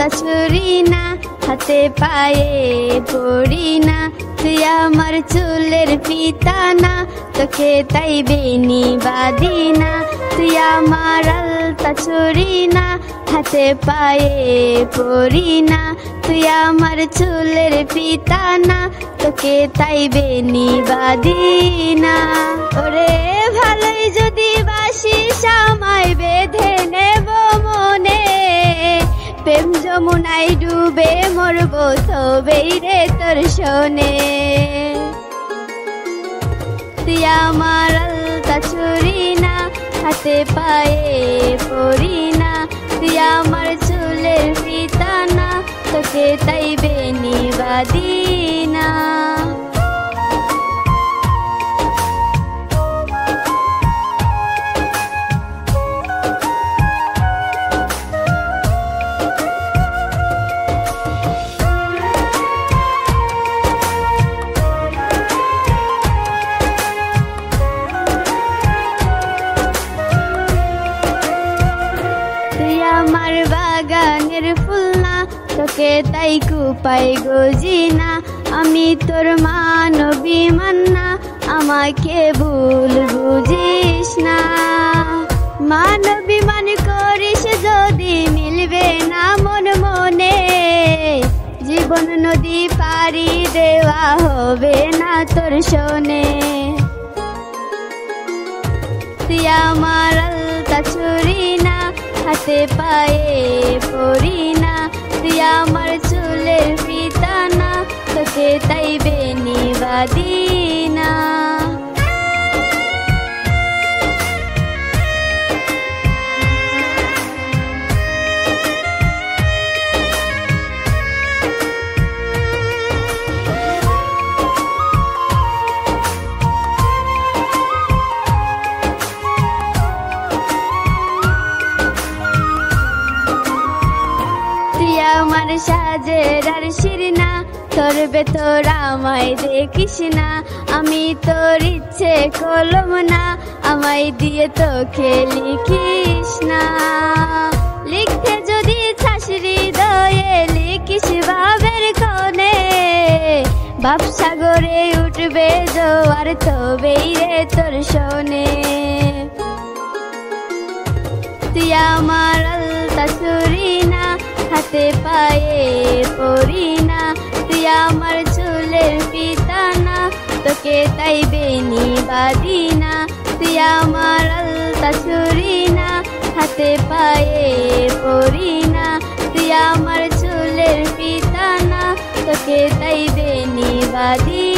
আলতা ছুরি না, হাতে পায়ে পড়ি না, তুই আমার চুলের ফিতা না, তোকে তাই বেনি বাঁধি না। তুই আমার আলতা ছুরি না, হাতে পায়ে পড়ি না, তুই আমার চুলের ফিতা না, তোকে তাই বেনি বাঁধি না। ওরে ভালোই যদি বাসিস আমায় বেঁধে নেব মনে, প্রেম যমুনায় ডুবে মরবো তবেই রে তোর শোনে। তুই আমার আলতা ছুরি না, হাতে পায়ে পড়ি না, তুই আমার চুলের ফিতা না, তোকে তাই বেনি বাঁধি না। আমার বাগানের ফুল না, তোকে তাই কুপাই গজি না, আমি তোর মানবিমান না, আমাকে ভুল বুঝিস না। মানবিমান করিস যদি মিলবে না মন মনে, জীবন নদী পাড়ি দেওয়া হবে না তোর শোনে। তুই আমার আলতা ছুরি না, হাতে পায়ে পড়ি না, তুই আমার চুলের ফিতা না, তোকে তাই বেনি বাঁধি না। আমার সাজের আর শিরনা, তোর ভেতর আমায় দেখিস না, আমি তোর ইচ্ছে কলম না, আমায় দিয়ে তোকে লিখিস না। লিখতে যদি চাস হৃদয়ে লিখিস ভাবের কোণে, ভাব সাগরে উঠবে জোয়ার তবেই রে তোর শোনে। তুই আমার আলতা ছুরি না, হাতে পায়ে পড়ি না, তুই আমার চুলের ফিতা না, তোকে তাই বেনি বাঁধি না। তুই আমার আলতা ছুরি না, হাতে পায়ে পড়ি না, তুই আমার চুলের ফিতা না, তোকে তাই বেনি বাঁধি